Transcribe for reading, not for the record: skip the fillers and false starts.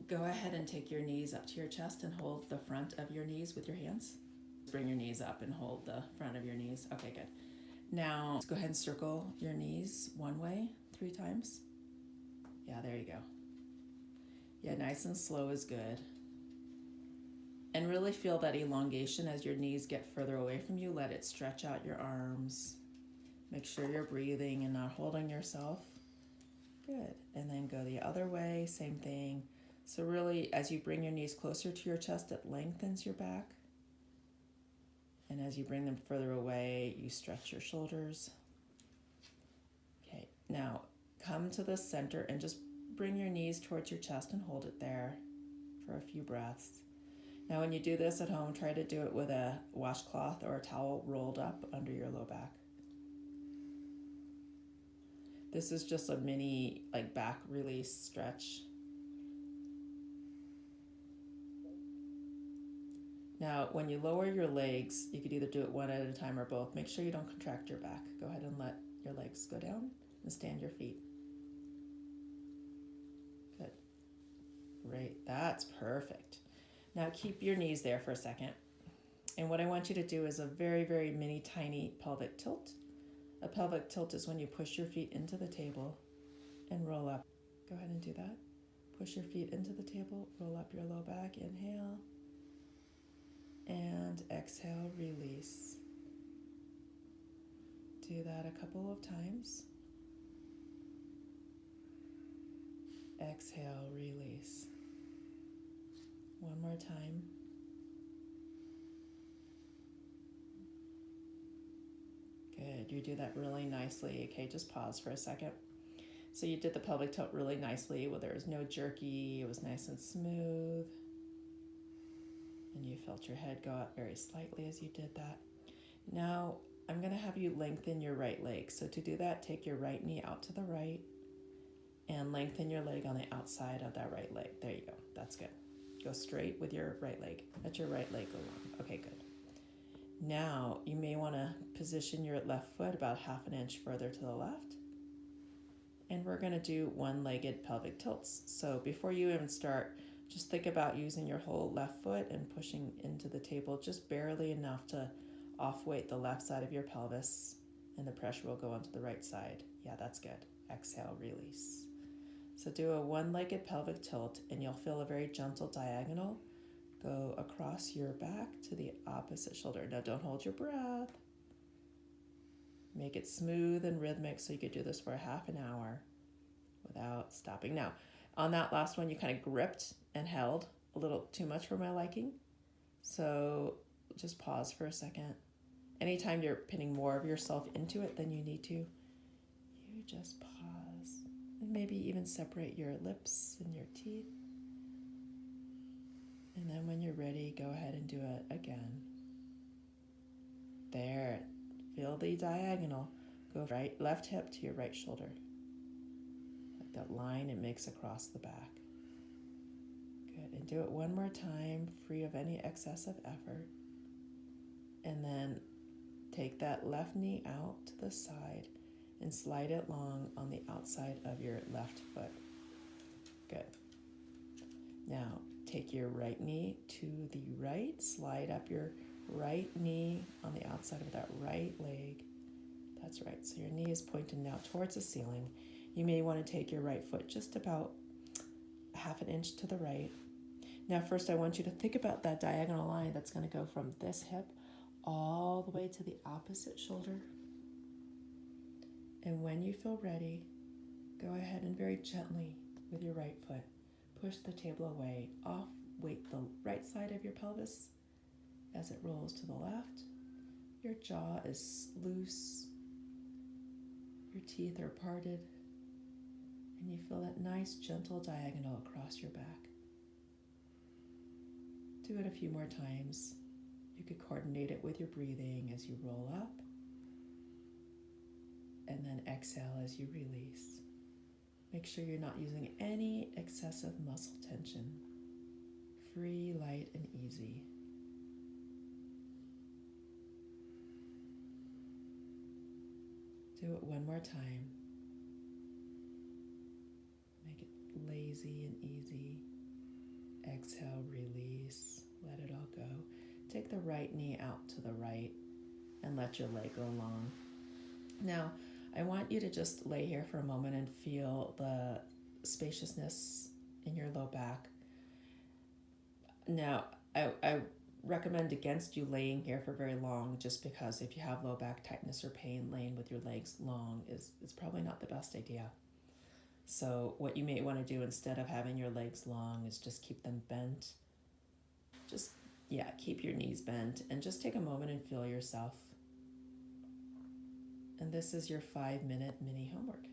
Go ahead and take your knees up to your chest and hold the front of your knees with your hands. Bring your knees up and hold the front of your knees. Okay, good. Now, let's go ahead and circle your knees one way 3 times. Yeah, there you go. Yeah, nice and slow is good. And really feel that elongation as your knees get further away from you. Let it stretch out your arms. Make sure you're breathing and not holding yourself. Good. And then go the other way, same thing. So really, as you bring your knees closer to your chest, it lengthens your back. And as you bring them further away, you stretch your shoulders. Okay, now come to the center and just bring your knees towards your chest and hold it there for a few breaths. Now when you do this at home, try to do it with a washcloth or a towel rolled up under your low back. This is just a mini back release stretch. Now, when you lower your legs, you could either do it one at a time or both. Make sure you don't contract your back. Go ahead and let your legs go down and stand your feet. Good. Great. That's perfect. Now, keep your knees there for a second. And what I want you to do is a very, very mini, tiny pelvic tilt. A pelvic tilt is when you push your feet into the table and roll up. Go ahead and do that. Push your feet into the table, roll up your low back, inhale. And exhale, release. Do that a couple of times. Exhale, release. One more time. Good, you do that really nicely. Okay, just pause for a second. So you did the pelvic tilt really nicely, where there was no jerky, it was nice and smooth. And you felt your head go up very slightly as you did that. Now, I'm going to have you lengthen your right leg. So to do that, take your right knee out to the right and lengthen your leg on the outside of that right leg. There you go. That's good. Go straight with your right leg. Let your right leg go long. Okay, good. Now, you may want to position your left foot about 1/2 inch further to the left. And we're going to do one-legged pelvic tilts. So before you even start, just think about using your whole left foot and pushing into the table just barely enough to off-weight the left side of your pelvis, and the pressure will go onto the right side. Yeah, that's good. Exhale, release. So do a one-legged pelvic tilt, and you'll feel a very gentle diagonal go across your back to the opposite shoulder. Now don't hold your breath. Make it smooth and rhythmic so you could do this for 1/2 hour without stopping. Now, on that last one, you kind of gripped and held a little too much for my liking. So just pause for a second. Anytime you're pinning more of yourself into it than you need to, you just pause. And maybe even separate your lips and your teeth. And then when you're ready, go ahead and do it again. There. Feel the diagonal. Go left hip to your right shoulder. Like that line it makes across the back. Good. And do it one more time, free of any excessive effort. And then take that left knee out to the side and slide it long on the outside of your left foot. Good. Now, take your right knee to the right, slide up your right knee on the outside of that right leg. That's right. So your knee is pointing now towards the ceiling. You may want to take your right foot just about 1/2 inch to the right. Now first I want you to think about that diagonal line that's going to go from this hip all the way to the opposite shoulder. And when you feel ready, go ahead and very gently with your right foot, push the table away, off weight the right side of your pelvis as it rolls to the left. Your jaw is loose, your teeth are parted, and you feel that nice gentle diagonal across your back. Do it a few more times. You could coordinate it with your breathing as you roll up, and then exhale as you release. Make sure you're not using any excessive muscle tension. Free, light, and easy. Do it one more time. Make it lazy and easy. Exhale, release, let it all go. Take the right knee out to the right and let your leg go long. Now, I want you to just lay here for a moment and feel the spaciousness in your low back. Now, I recommend against you laying here for very long, just because if you have low back tightness or pain, laying with your legs long is probably not the best idea. So what you may want to do instead of having your legs long is just keep them bent. Just, keep your knees bent and just take a moment and feel yourself. And this is your 5-minute mini homework.